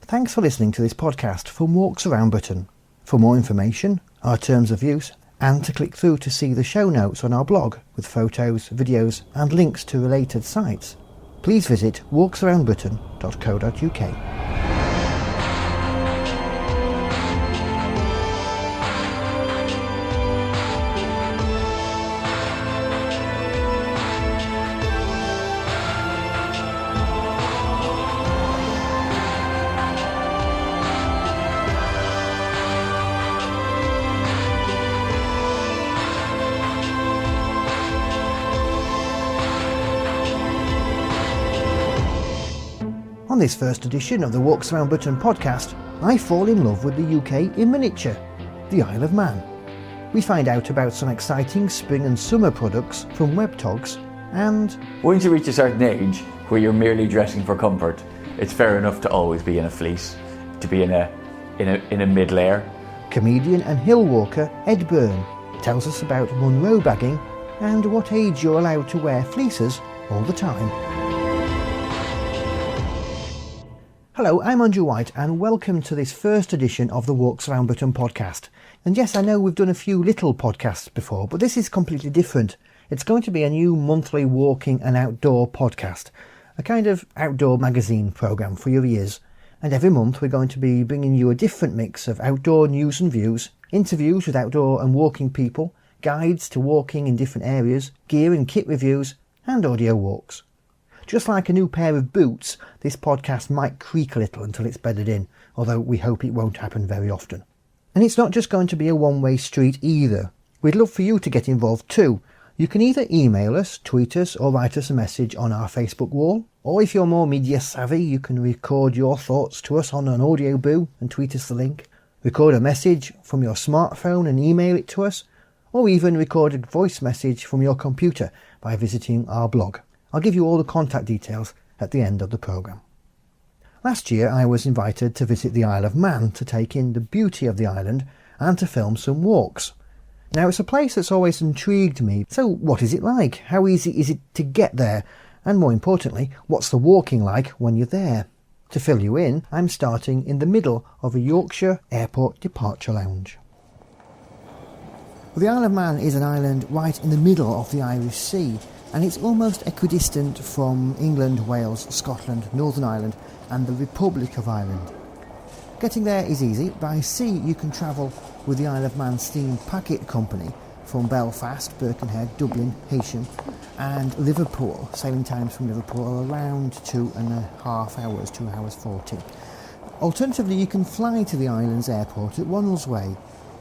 Thanks for listening to this podcast from Walks Around Britain. For more information, our terms of use, and to click through to see the show notes on our blog with photos, videos and links to related sites, please visit walksaroundbritain.co.uk. On this first edition of the Walks Around Britain podcast, I fall in love with the UK in miniature, the Isle of Man. We find out about some exciting spring and summer products from Webtogs and... Once you reach a certain age where you're merely dressing for comfort, it's fair enough to always be in a fleece, to be in a mid-layer. Comedian and hill walker Ed Byrne tells us about Monroe bagging and what age you're allowed to wear fleeces all the time. Hello, I'm Andrew White and welcome to this first edition of the Walks Around Britain podcast. And yes, I know we've done a few little podcasts before, but this is completely different. It's going to be a new monthly walking and outdoor podcast, a kind of outdoor magazine programme for your ears. And every month we're going to be bringing you a different mix of outdoor news and views, interviews with outdoor and walking people, guides to walking in different areas, gear and kit reviews, and audio walks. Just like a new pair of boots, this podcast might creak a little until it's bedded in, although we hope it won't happen very often. And it's not just going to be a one-way street either. We'd love for you to get involved too. You can either email us, tweet us or write us a message on our Facebook wall, or if you're more media savvy you can record your thoughts to us on an audio boo and tweet us the link, record a message from your smartphone and email it to us, or even record a voice message from your computer by visiting our blog. I'll give you all the contact details at the end of the programme. Last year I was invited to visit the Isle of Man to take in the beauty of the island and to film some walks. Now it's a place that's always intrigued me, so what is it like? How easy is it to get there? And more importantly, what's the walking like when you're there? To fill you in, I'm starting in the middle of a Yorkshire airport departure lounge. The Isle of Man is an island right in the middle of the Irish Sea, and it's almost equidistant from England, Wales, Scotland, Northern Ireland and the Republic of Ireland. Getting there is easy. By sea you can travel with the Isle of Man Steam Packet Company from Belfast, Birkenhead, Dublin, Heysham and Liverpool. Sailing times from Liverpool are around 2.5 hours, 2 hours 40. Alternatively you can fly to the island's airport at Ronaldsway,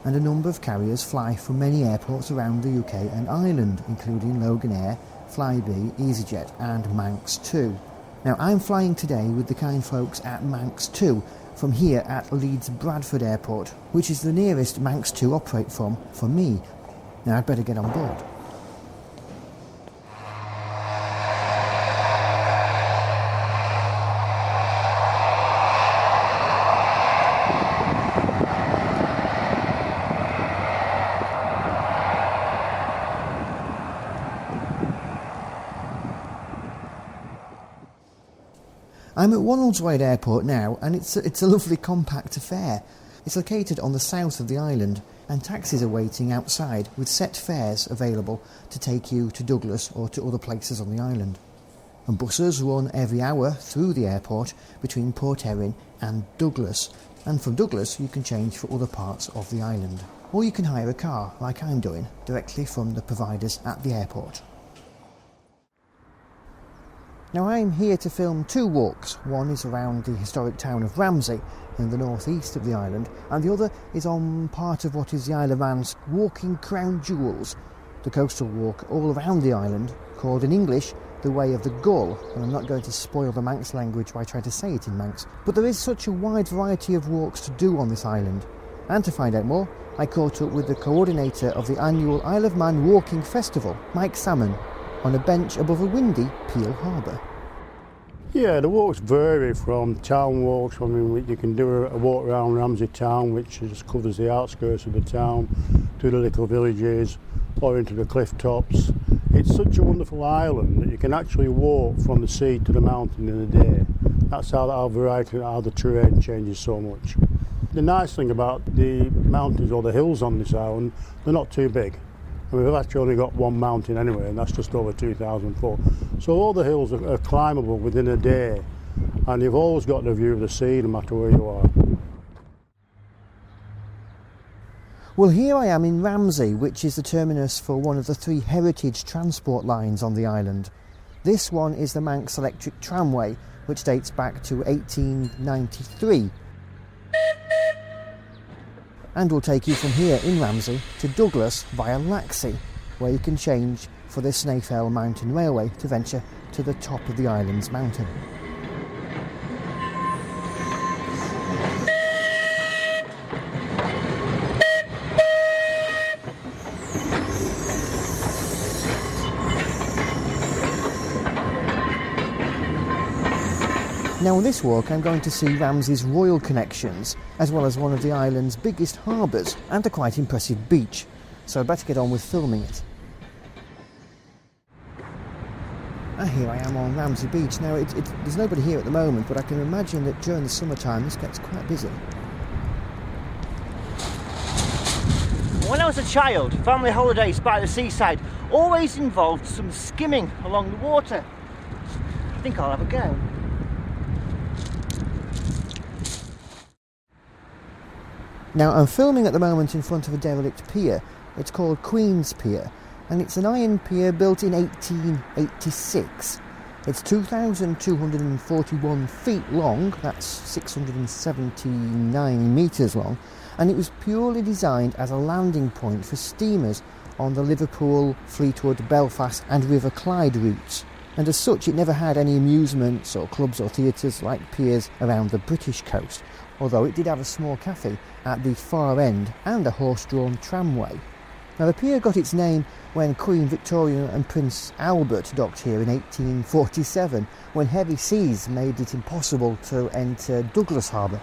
and a number of carriers fly from many airports around the UK and Ireland, including Loganair, Flybe, EasyJet and Manx 2. Now I'm flying today with the kind folks at Manx 2 from here at Leeds Bradford Airport, which is the nearest Manx 2 operate from for me. Now I'd better get on board. I'm at Ronaldsway Airport now, and it's a lovely compact affair. It's located on the south of the island, and taxis are waiting outside with set fares available to take you to Douglas or to other places on the island. And buses run every hour through the airport between Port Erin and Douglas, and from Douglas you can change for other parts of the island. Or you can hire a car, like I'm doing, directly from the providers at the airport. Now I'm here to film two walks. One is around the historic town of Ramsey in the northeast of the island, and the other is on part of what is the Isle of Man's walking crown jewels, the coastal walk all around the island, called in English the Way of the Gull, and I'm not going to spoil the Manx language by trying to say it in Manx, but there is such a wide variety of walks to do on this island. And to find out more, I caught up with the coordinator of the annual Isle of Man Walking Festival, Mike Salmon, on a bench above a windy Pier harbour. Yeah, the walks vary from town walks. I mean, you can do a walk around Ramsey town, which just covers the outskirts of the town, to the little villages, or into the cliff tops. It's such a wonderful island that you can actually walk from the sea to the mountain in a day. That's how variety, how the terrain changes so much. The nice thing about the mountains or the hills on this island, they're not too big. I mean, we've actually only got one mountain anyway, and that's just over 2,000 foot. So all the hills are climbable within a day, and you've always got the view of the sea no matter where you are. Well, here I am in Ramsey, which is the terminus for one of the 3 heritage transport lines on the island. This one is the Manx Electric Tramway, which dates back to 1893. And will take you from here in Ramsey to Douglas via Laxey, where you can change for the Snaefell Mountain Railway to venture to the top of the island's mountain. Now on this walk I'm going to see Ramsey's royal connections, as well as one of the island's biggest harbours and a quite impressive beach, so I'd better get on with filming it. And here I am on Ramsey Beach. Now there's nobody here at the moment, but I can imagine that during the summertime this gets quite busy. When I was a child, family holidays by the seaside always involved some skimming along the water. I think I'll have a go. Now I'm filming at the moment in front of a derelict pier. It's called Queen's Pier, and it's an iron pier built in 1886. It's 2,241 feet long, that's 679 metres long, and it was purely designed as a landing point for steamers on the Liverpool, Fleetwood, Belfast and River Clyde routes. And as such it never had any amusements or clubs or theatres like piers around the British coast, although it did have a small cafe at the far end and a horse-drawn tramway. Now the pier got its name when Queen Victoria and Prince Albert docked here in 1847, when heavy seas made it impossible to enter Douglas Harbour.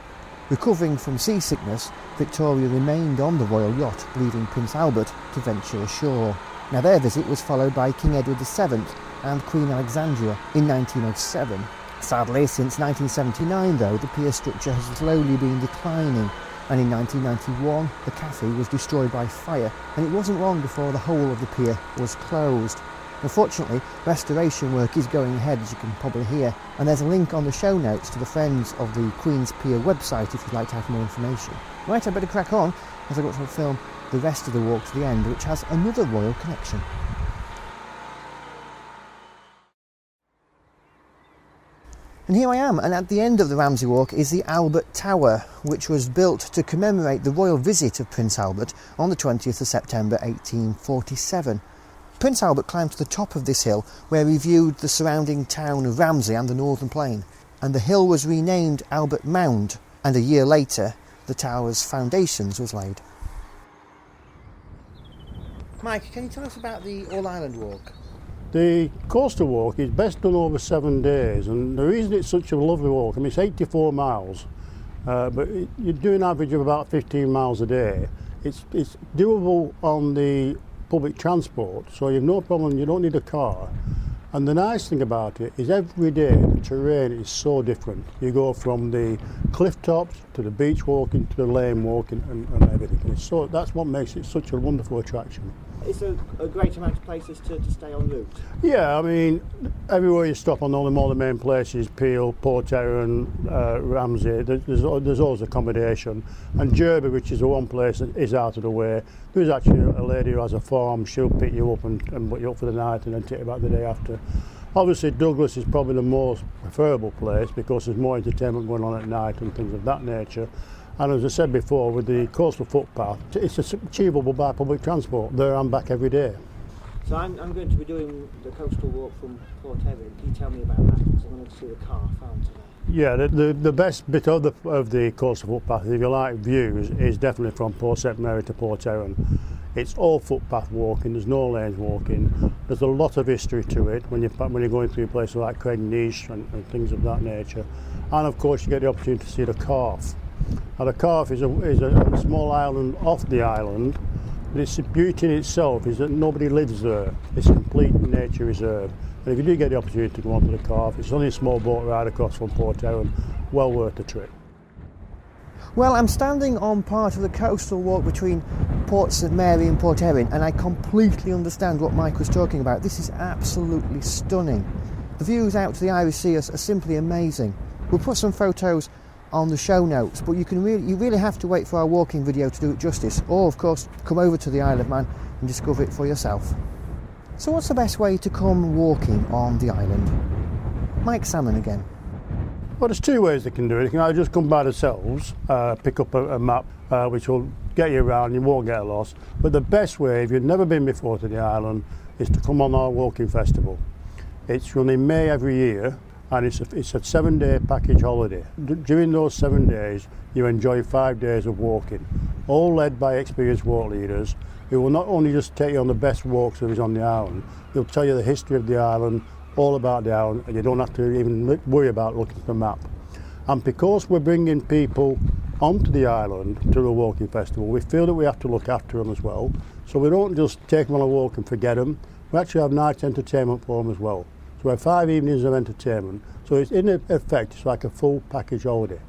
Recovering from seasickness, Victoria remained on the royal yacht, leaving Prince Albert to venture ashore. Now their visit was followed by King Edward VII and Queen Alexandra in 1907. Sadly, since 1979 though, the pier structure has slowly been declining, and in 1991 the cafe was destroyed by fire, and it wasn't long before the whole of the pier was closed. Unfortunately, restoration work is going ahead, as you can probably hear, and there's a link on the show notes to the Friends of the Queen's Pier website if you'd like to have more information. Right, I better crack on, as I've got to film the rest of the walk to the end, which has another royal connection. And here I am, and at the end of the Ramsey Walk is the Albert Tower, which was built to commemorate the royal visit of Prince Albert on the 20th of September 1847. Prince Albert climbed to the top of this hill where he viewed the surrounding town of Ramsey and the Northern Plain, and the hill was renamed Albert Mound, and a year later the tower's foundations was laid. Mike, can you tell us about the All Island Walk? The coastal walk is best done over 7 days, and the reason it's such a lovely walk, I mean it's 84 miles, but you do an average of about 15 miles a day. It's doable on the public transport, so you've no problem, you don't need a car. And the nice thing about it is every day the terrain is so different. You go from the cliff tops to the beach walking to the lane walking and everything. And that's what makes it such a wonderful attraction. It's a great amount of places to stay en route. Yeah, I mean, everywhere you stop on all the main places, Pier, Port Erin, Ramsey, there's always accommodation. And Jerby, which is the one place that is out of the way, there's actually a lady who has a farm, she'll pick you up and put you up for the night and then take you back the day after. Obviously Douglas is probably the most preferable place because there's more entertainment going on at night and things of that nature. And as I said before, with the coastal footpath, it's achievable by public transport. There and back every day. So I'm going to be doing the coastal walk from Port Erin. Can you tell me about that? Because I'm going to see the car fountain. Yeah, the best bit of the coastal footpath, if you like views, is definitely from Port St Mary to Port Erin. It's all footpath walking, there's no lanes walking. There's a lot of history to it when you're going through places like Craignish and things of that nature. And of course you get the opportunity to see the Calf. Now the Calf is a small island off the island, but its beauty in itself is that nobody lives there. It's a complete nature reserve. And if you do get the opportunity to go onto the Calf, it's only a small boat ride across from Port Erin, well worth the trip. Well, I'm standing on part of the coastal walk between Port St Mary and Port Erin, and I completely understand what Mike was talking about. This is absolutely stunning. The views out to the Irish Sea are simply amazing. We'll put some photos on the show notes, but you really have to wait for our walking video to do it justice, or of course come over to the Isle of Man and discover it for yourself. So what's the best way to come walking on the island? Mike Salmon again. Well, there's two ways they can do it. They can either just come by themselves, pick up a map which will get you around, you won't get lost. But the best way, if you've never been before to the island, is to come on our walking festival. It's run in May every year, and it's a 7-day package holiday. During those 7 days, you enjoy 5 days of walking, all led by experienced walk leaders who will not only just take you on the best walks there is on the island, they'll tell you the history of the island, all about the island, and you don't have to even worry about looking at the map. And because we're bringing people onto the island to the walking festival, we feel that we have to look after them as well. So we don't just take them on a walk and forget them. We actually have night entertainment for them as well. So we have 5 evenings of entertainment. So it's in effect, it's like a full package holiday.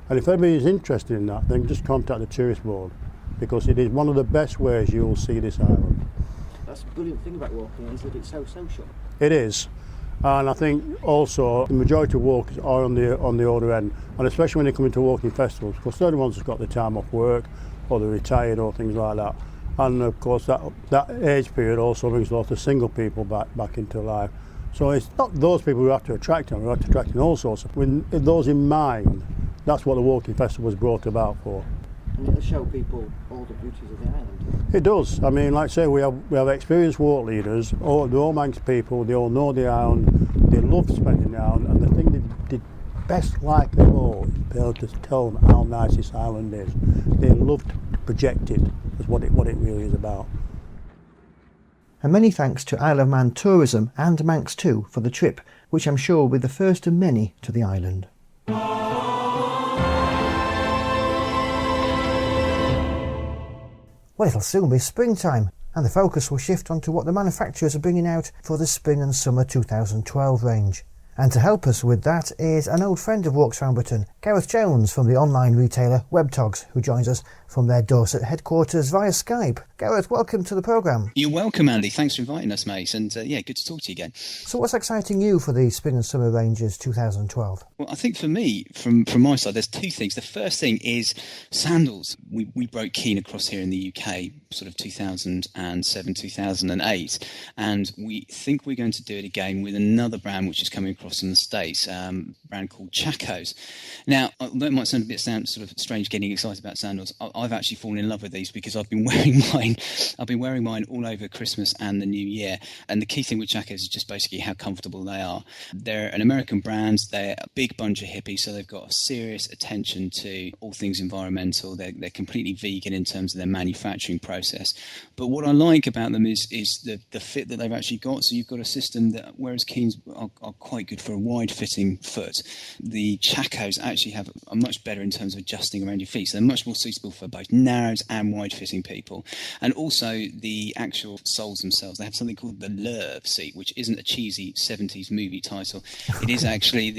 And if anybody is interested in that, then just contact the tourist board, because it is one of the best ways you will see this island. That's the brilliant thing about walking, is that it's so social. It is. And I think also the majority of walkers are on the older end, and especially when they come into walking festivals, because they're the ones who've got the time off work, or they're retired, or things like that. And of course that age period also brings a lot of single people back into life. So it's not those people who have to attract them, we have to attract all sorts. With those in mind, that's what the walking festival was brought about for. And it'll show people all the beauties of the island. It does. I mean, like I say, we have experienced walk leaders, they're all Manx people, they all know the island, they love spending the island, and the thing they best like of all is be able to tell them how nice this island is. They love to project it as what it really is about. And many thanks to Isle of Man Tourism and Manx too for the trip, which I'm sure will be the first of many to the island. Well, it'll soon be springtime, and the focus will shift onto what the manufacturers are bringing out for the Spring and Summer 2012 range. And to help us with that is an old friend of Walks Around Britain, Gareth Jones from the online retailer Webtogs, who joins us from their Dorset headquarters via Skype. Gareth, welcome to the programme. You're welcome, Andy. Thanks for inviting us, mate. And good to talk to you again. So what's exciting you for the Spring and Summer ranges 2012? Well, I think for me, from my side, there's two things. The first thing is sandals. We broke Keen across here in the UK, sort of 2007, 2008. And we think we're going to do it again with another brand which is coming across in the States, a brand called Chacos. Now, although it might sound sort of strange getting excited about sandals, I've actually fallen in love with these because I've been wearing mine. I've been wearing mine all over Christmas and the New Year. And the key thing with Chacos is just basically how comfortable they are. They're an American brand. They're a big bunch of hippies, so they've got a serious attention to all things environmental. They're completely vegan in terms of their manufacturing process. But what I like about them is the fit that they've actually got. So you've got a system that, whereas Keens are quite good for a wide-fitting foot, the Chacos actually are much better in terms of adjusting around your feet. So they're much more suitable for both narrows and wide-fitting people. And also the actual soles themselves. They have something called the Lurve seat, which isn't a cheesy 70s movie title. It is actually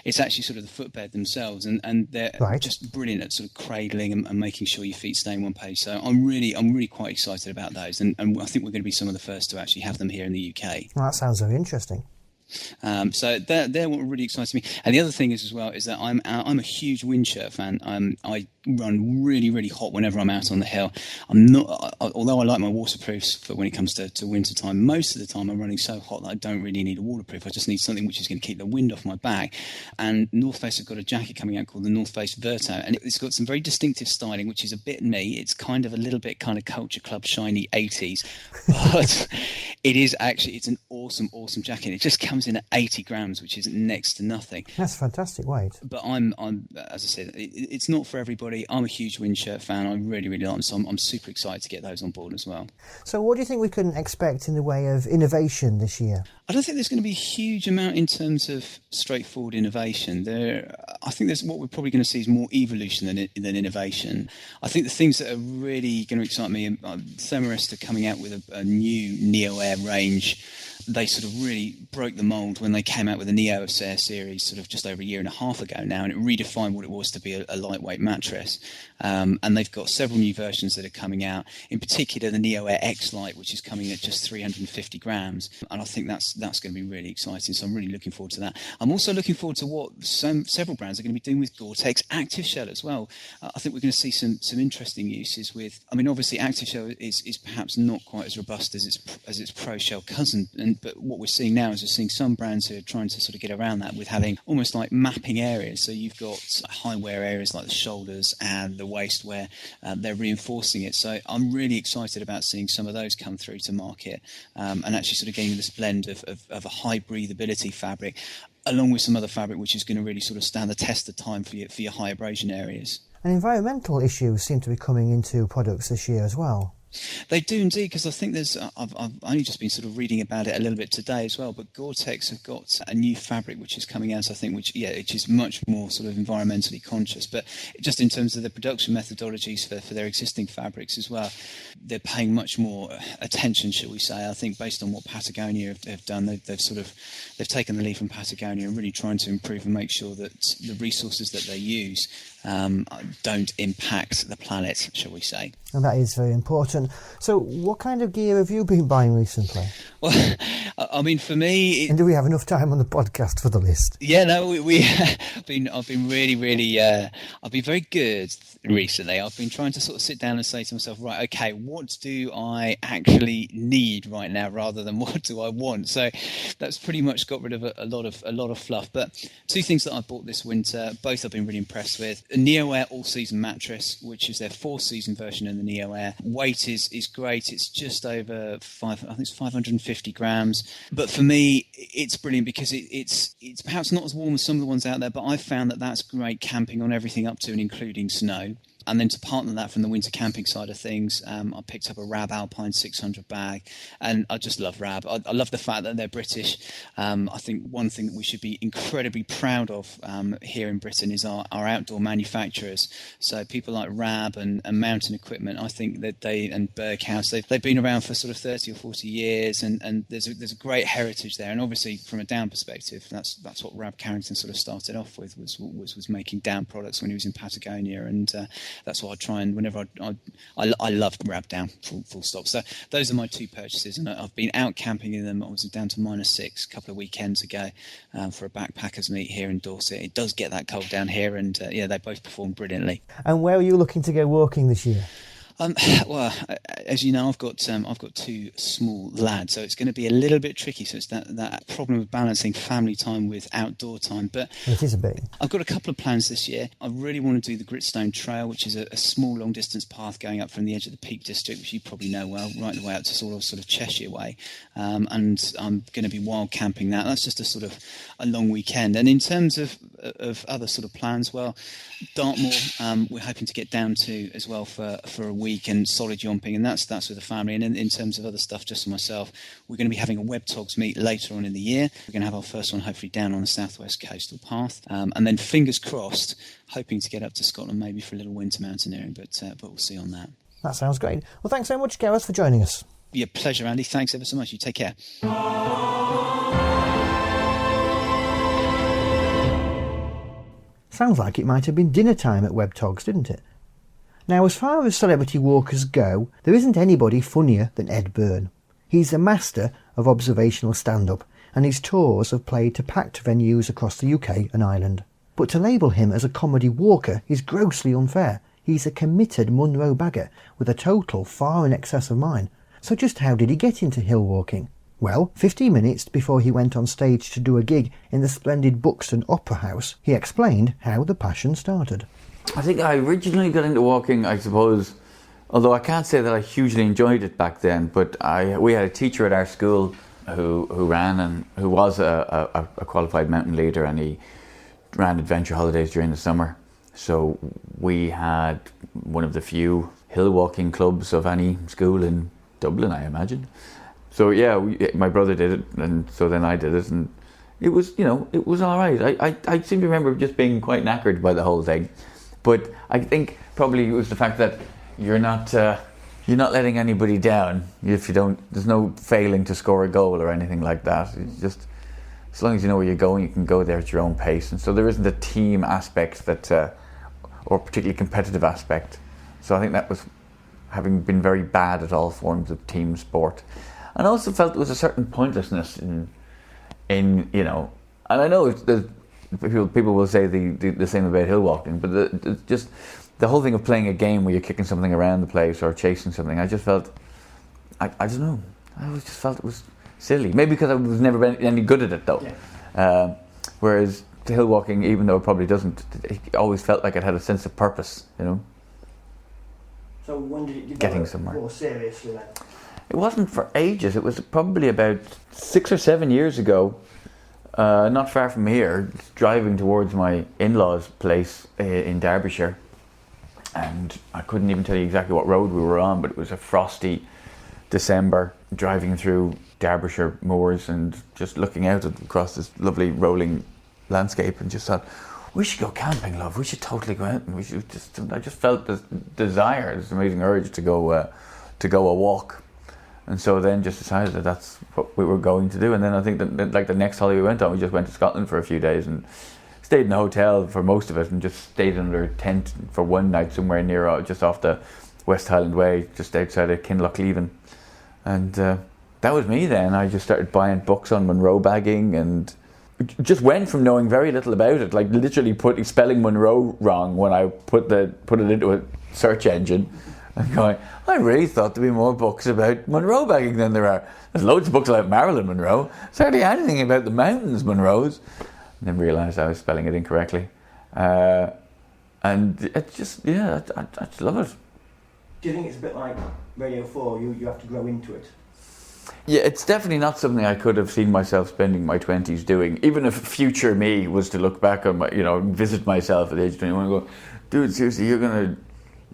it's actually sort of the footbed themselves, and they're just brilliant at sort of cradling and making sure your feet stay in one place. So I'm really quite excited about those, and I think we're going to be some of the first to actually have them here in the UK. Well, that sounds very interesting. So they're what really excites me. And the other thing is as well is that I'm a huge wind shirt fan. I run really hot whenever I'm out on the hill. I'm not, although I like my waterproofs for when it comes to winter time. Most of the time I'm running so hot that I don't really need a waterproof. I just need something which is going to keep the wind off my back. And North Face have got a jacket coming out called the North Face Verto, and it's got some very distinctive styling, which is a bit me. It's kind of a little bit kind of Culture Club shiny 80s, but it's an awesome jacket. It just comes in at 80 grams, which is next to nothing. That's fantastic weight. But I'm as I said, it's not for everybody. I'm a huge wind shirt fan. I really like them, so I'm super excited to get those on board as well. So what do you think we can expect in the way of innovation this year? I don't think there's going to be a huge amount in terms of straightforward innovation. I think there's what we're probably going to see is more evolution than innovation. I think the things that are really going to excite me, Thermarest are coming out with a new Neo Air range, they sort of really broke the mould when they came out with the Neo series sort of just over a year and a half ago now, and it redefined what it was to be a lightweight mattress. And they've got several new versions that are coming out, in particular the Neo Air X Lite, which is coming at just 350 grams. And I think that's going to be really exciting. So I'm really looking forward to that. I'm also looking forward to what several brands are going to be doing with Gore-Tex Active Shell as well. I think we're going to see some interesting uses with, I mean, obviously Active Shell is perhaps not quite as robust as its Pro Shell cousin. But what we're seeing now is we're seeing some brands who are trying to sort of get around that with having almost like mapping areas. So you've got high wear areas like the shoulders and the waist where they're reinforcing it. So I'm really excited about seeing some of those come through to market, and actually sort of getting this blend of a high breathability fabric along with some other fabric which is going to really sort of stand the test of time for your high abrasion areas. And environmental issues seem to be coming into products this year as well. They do indeed, because I think I've only just been sort of reading about it a little bit today as well, but Gore-Tex have got a new fabric which is coming out, I think, which is much more sort of environmentally conscious, but just in terms of the production methodologies for their existing fabrics as well, they're paying much more attention, shall we say. I think based on what Patagonia have done, they've taken the lead from Patagonia and really trying to improve and make sure that the resources that they use don't impact the planet, shall we say. And that is very important. So what kind of gear have you been buying recently? Well, I mean, for me... And do we have enough time on the podcast for the list? Yeah, no, I've been really, I've been very good recently. I've been trying to sort of sit down and say to myself, right, okay, what do I actually need right now rather than what do I want? So that's pretty much got rid of a lot of fluff. But two things that I bought this winter, both I've been really impressed with. A Neo Air all-season mattress, which is their 4-season version of the Neo Air. Weight is great. It's just over 550 grams. But for me, it's brilliant because it's perhaps not as warm as some of the ones out there, but I've found that that's great camping on everything up to and including snow. And then to partner that from the winter camping side of things, I picked up a Rab Alpine 600 bag, and I just love Rab. I love the fact that they're British. I think one thing that we should be incredibly proud of here in Britain is our outdoor manufacturers. So people like Rab and Mountain Equipment, I think that and Berghaus, they've been around for sort of 30 or 40 years, and there's a great heritage there. And obviously from a down perspective, that's what Rab Carrington sort of started off with, was making down products when he was in Patagonia, and that's what I try and whenever I love Rab Down, full stop. So those are my two purchases, and I've been out camping in them. I was down to -6 a couple of weekends ago for a backpackers meet here in Dorset. It does get that cold down here, and they both performed brilliantly. And where are you looking to go walking this year? Well, as you know, I've got two small lads, so it's going to be a little bit tricky. So it's that problem of balancing family time with outdoor time. But it is a bit. I've got a couple of plans this year. I really want to do the Gritstone Trail, which is a small long distance path going up from the edge of the Peak District, which you probably know well, right the way out to sort of Cheshire way. And I'm going to be wild camping that. That's just a long weekend. And in terms of other sort of plans, well, Dartmoor, we're hoping to get down to as well for a week and solid jumping, and that's with the family. And in terms of other stuff, just for myself, we're going to be having a Webtogs meet later on in the year. We're going to have our first one hopefully down on the southwest coastal path, and then fingers crossed, hoping to get up to Scotland maybe for a little winter mountaineering, but we'll see on that. That sounds great. Well, thanks so much, Gareth, for joining us. Yeah, pleasure, Andy. Thanks ever so much. You take care. Sounds like it might have been dinner time at Webtogs, didn't it? Now, as far as celebrity walkers go, there isn't anybody funnier than Ed Byrne. He's a master of observational stand-up, and his tours have played to packed venues across the UK and Ireland. But to label him as a comedy walker is grossly unfair. He's a committed Munro bagger with a total far in excess of mine. So just how did he get into hill walking? Well, 15 minutes before he went on stage to do a gig in the splendid Buxton Opera House, he explained how the passion started. I think I originally got into walking, I suppose, although I can't say that I hugely enjoyed it back then, but we had a teacher at our school who ran and who was a qualified mountain leader, and he ran adventure holidays during the summer. So we had one of the few hill walking clubs of any school in Dublin, I imagine. So yeah, my brother did it, and so then I did it, and it was all right. I seem to remember just being quite knackered by the whole thing. But I think probably it was the fact that you're not you're not letting anybody down if you don't. There's no failing to score a goal or anything like that. It's just as long as you know where you're going, you can go there at your own pace. And so there isn't a team aspect that, or particularly competitive aspect. So I think that was having been very bad at all forms of team sport. And I also felt there was a certain pointlessness in you know. And I know people will say the same about hill walking, but just the whole thing of playing a game where you're kicking something around the place or chasing something, I just felt, I don't know, I always just felt it was silly. Maybe because I was never been any good at it though. Yeah. Whereas the hill walking, even though it probably doesn't, it always felt like it had a sense of purpose, you know. So when did it develop getting somewhere more seriously then? It wasn't for ages. It was probably about 6 or 7 years ago, not far from here, driving towards my in-laws' place in Derbyshire. And I couldn't even tell you exactly what road we were on, but it was a frosty December, driving through Derbyshire moors and just looking out across this lovely rolling landscape, and just thought, we should go camping, love. We should totally go out, and we should just. I just felt this desire, this amazing urge to go a walk, and so then just decided that that's what we were going to do. And then I think that like the next holiday we went on, we just went to Scotland for a few days and stayed in a hotel for most of it, and just stayed under a tent for one night somewhere near just off the West Highland Way, just outside of Kinlochleven. And that was me then. I just started buying books on Monroe bagging, and just went from knowing very little about it, like literally spelling Monroe wrong when I put it into a search engine, and going, I really thought there'd be more books about Monroe bagging than there are. There's loads of books about Marilyn Monroe. There's hardly anything about the mountains Monroes. And then realised I was spelling it incorrectly. And it just, yeah, I just love it. Do you think it's a bit like Radio 4, you have to grow into it? Yeah, it's definitely not something I could have seen myself spending my 20s doing. Even if future me was to look back on my, visit myself at the age of 21 and go, dude, seriously, you're going to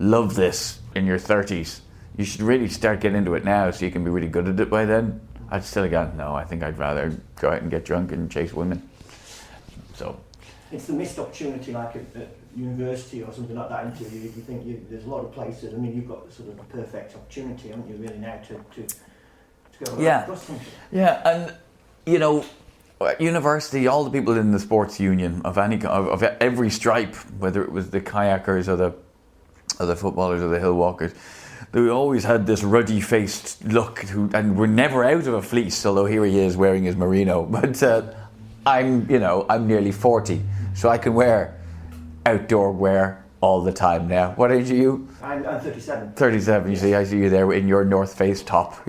love this in your 30s. You should really start getting into it now so you can be really good at it by then. I'd still go, no, I think I'd rather go out and get drunk and chase women. So it's the missed opportunity, like at university or something like that, into you think there's a lot of places. I mean, you've got sort of the perfect opportunity, haven't you, really, now to go across country. Yeah, and at university, all the people in the sports union of every stripe, whether it was the kayakers or the footballers or the hill walkers, they always had this ruddy-faced look, and were never out of a fleece. Although here he is wearing his merino, but I'm nearly 40, so I can wear outdoor wear all the time now. What age are you? I'm 37. 37. You see, I see you there in your North Face top.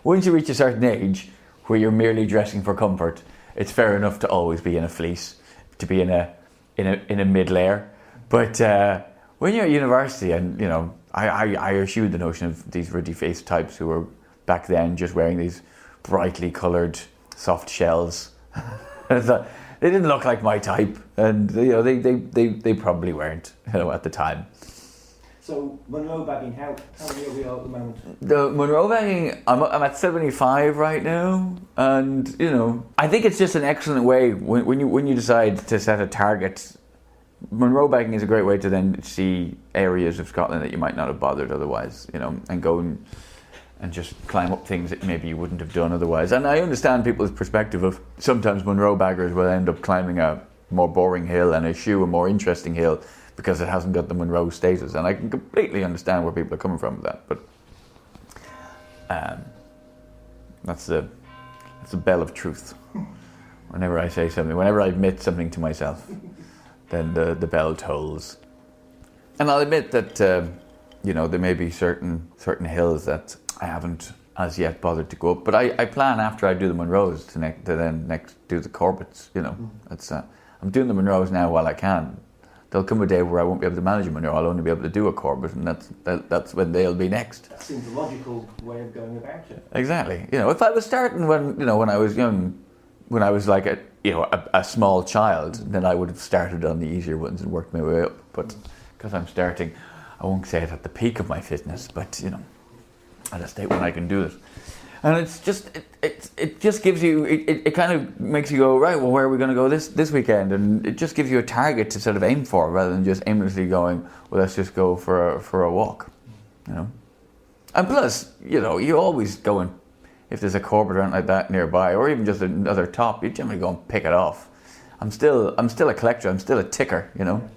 Once you reach a certain age where you're merely dressing for comfort, it's fair enough to always be in a fleece, to be in a mid-layer. But when you're at university, and I eschewed the notion of these ruddy-faced types who were back then just wearing these brightly coloured soft shells. They didn't look like my type, and they probably weren't at the time. So Monroe bagging, how many are we at the moment? The Monroe bagging, I'm at 75 right now, and I think it's just an excellent way when you decide to set a target. Monroe bagging is a great way to then see areas of Scotland that you might not have bothered otherwise, and go and just climb up things that maybe you wouldn't have done otherwise. And I understand people's perspective of sometimes Monroe baggers will end up climbing a more boring hill and eschew a more interesting hill because it hasn't got the Monroe status. And I can completely understand where people are coming from with that. But that's the bell of truth. Whenever I say something, whenever I admit something to myself, then the bell tolls. And I'll admit that there may be certain hills that I haven't as yet bothered to go up, but I plan after I do the Monroes to then next do the Corbetts. I'm doing the Monroes now while I can. There'll come a day where I won't be able to manage a Monroe. I'll only be able to do a Corbett, and that's when they'll be next. That seems a logical way of going about it. Exactly. If I was starting when I was young, when I was like a small child, then I would have started on the easier ones and worked my way up. But because I'm starting, I won't say it at the peak of my fitness, but at a state when I can do it. And it's just it just gives you it kind of makes you go, right, well, where are we going to go this weekend? And it just gives you a target to sort of aim for, rather than just aimlessly going, well, let's just go for a walk. And plus, you know, you always go and, if there's a corporate or anything like that nearby, or even just another top, you generally go and pick it off. I'm still a collector, I'm still a ticker, you know.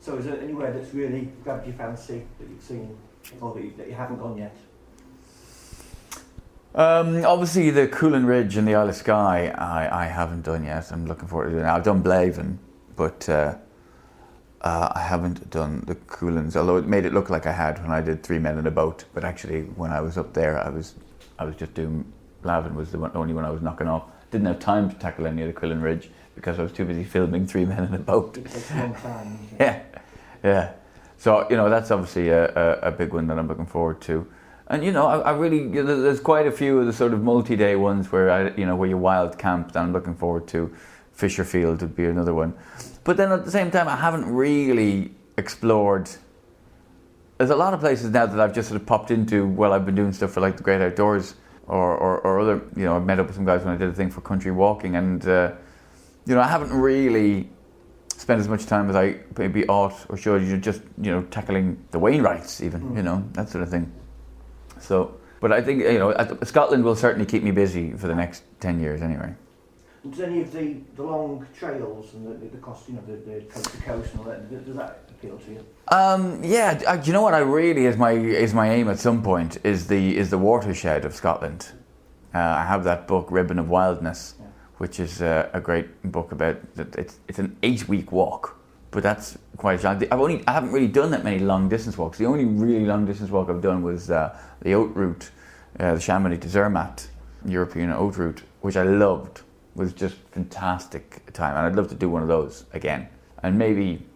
So is there anywhere that's really grabbed your fancy that you've seen, or that you haven't gone yet? Obviously the Coolin Ridge and the Isle of Skye I haven't done yet. I'm looking forward to doing it. I've done Blaven, but I haven't done the Coolins, although it made it look like I had when I did 3 Men in a Boat. But actually when I was up there I was just doing Blaven, was the only one I was knocking off. Didn't have time to tackle any of the Coolin Ridge because I was too busy filming 3 Men in a Boat. It takes a long time, doesn't it? Yeah. So, you know, that's obviously a big one that I'm looking forward to. And, you know, I really, you know, there's quite a few of the sort of multi-day ones where where you wild camp that I'm looking forward to. Fisherfield would be another one. But then at the same time, I haven't really explored. There's a lot of places now that I've just sort of popped into while I've been doing stuff for like the Great Outdoors or other, you know, I met up with some guys when I did a thing for country walking, and, you know, I haven't really spent as much time as I maybe ought or should. You're just, you know, tackling the Wainwrights even, you know, that sort of thing. So, but I think, you know, Scotland will certainly keep me busy for the next 10 years anyway. And does any of the long trails and the cost, you know, the coast to coast and all that, does that appeal to you? Yeah, do you know what I really is my aim at some point is the watershed of Scotland. I have that book Ribbon of Wildness, which is a great book about it's an 8-week walk. But that's quite a challenge. I haven't really done that many long distance walks. The only really long distance walk I've done was the oat route, the Chamonix to Zermatt, European oat route, which I loved. It was just fantastic time, and I'd love to do one of those again. And maybe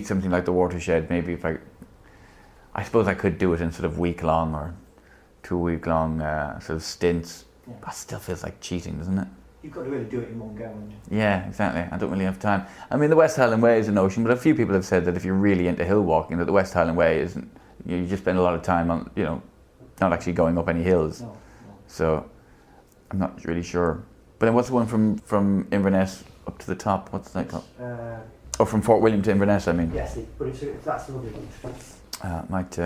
something like the watershed. Maybe if I suppose I could do it in sort of week-long or 2-week-long sort of stints. Yeah. That still feels like cheating, doesn't it? You've got to really do it in one go. Yeah, exactly. I don't really have time. I mean, the West Highland Way is a notion, but a few people have said that if you're really into hill walking, that the West Highland Way isn't. You just spend a lot of time on, you know, not actually going up any hills. No. So I'm not really sure. But then what's the one from Inverness up to the top? What's that called? From Fort William to Inverness, I mean. Yes, but that's a lovely one. Might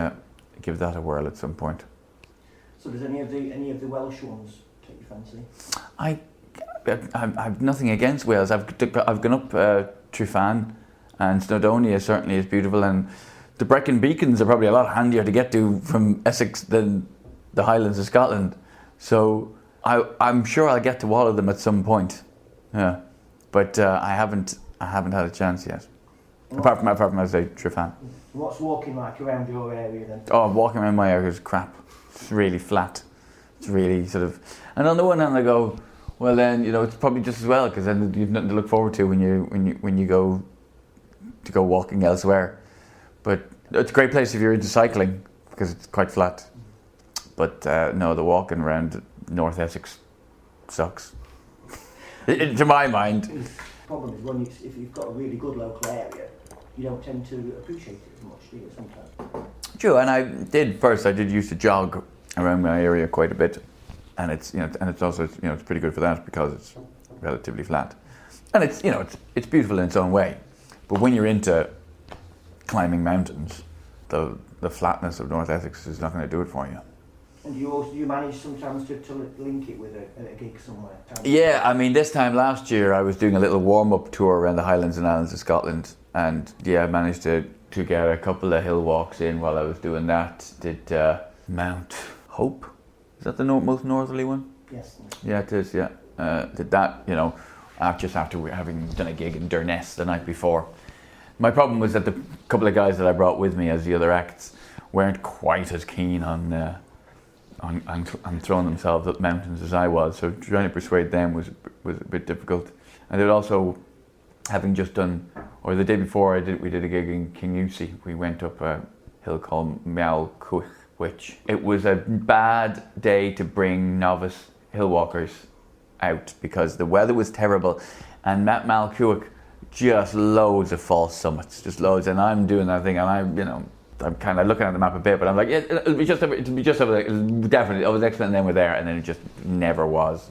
give that a whirl at some point. So does any of the Welsh ones take your fancy? I've nothing against Wales. I've gone up Trufan, and Snowdonia certainly is beautiful, and the Brecon Beacons are probably a lot handier to get to from Essex than the Highlands of Scotland. So I'm sure I'll get to all of them at some point. Yeah, but I haven't had a chance yet. Apart from I say Trufan. What's walking like around your area then? Oh, walking around my area is crap. It's really flat. It's really sort of. And on the one hand, I go, well then, you know, it's probably just as well, because then you've nothing to look forward to when you go walking elsewhere. But it's a great place if you're into cycling because it's quite flat. But no, the walking around North Essex sucks. To my mind. The problem is if you've got a really good local area, you don't tend to appreciate it as much, do you? Sometimes. True, and I did used to jog around my area quite a bit. And it's also it's pretty good for that because it's relatively flat, and it's beautiful in its own way. But when you're into climbing mountains, the flatness of North Essex is not going to do it for you. And do you manage sometimes to link it with a gig somewhere? Yeah, I mean, this time last year I was doing a little warm-up tour around the Highlands and Islands of Scotland, and I managed to get a couple of hill walks in while I was doing that. Did Mount Hope. Is that the most northerly one? Yes. Yeah, it is, yeah. Did that, just after having done a gig in Durness the night before. My problem was that the couple of guys that I brought with me as the other acts weren't quite as keen on throwing themselves up mountains as I was, so trying to persuade them was a bit difficult. And then also, having just done, or the day before we did a gig in Kingussie. We went up a hill called Malcuich, which it was a bad day to bring novice hill walkers out because the weather was terrible, and Mount Malcuich just loads of false summits, just loads. And I'm doing that thing, and I'm kind of looking at the map a bit, but I'm like, it'll be just definitely. I was expecting them were there, and then it just never was.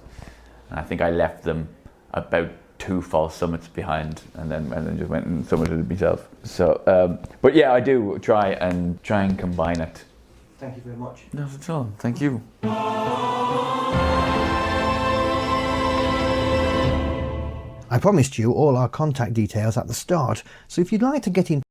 And I think I left them about 2 false summits behind, and then just went and summited it myself. So, but yeah, I do try and combine it. Thank you very much. Not at all. Thank you. I promised you all our contact details at the start, so if you'd like to get in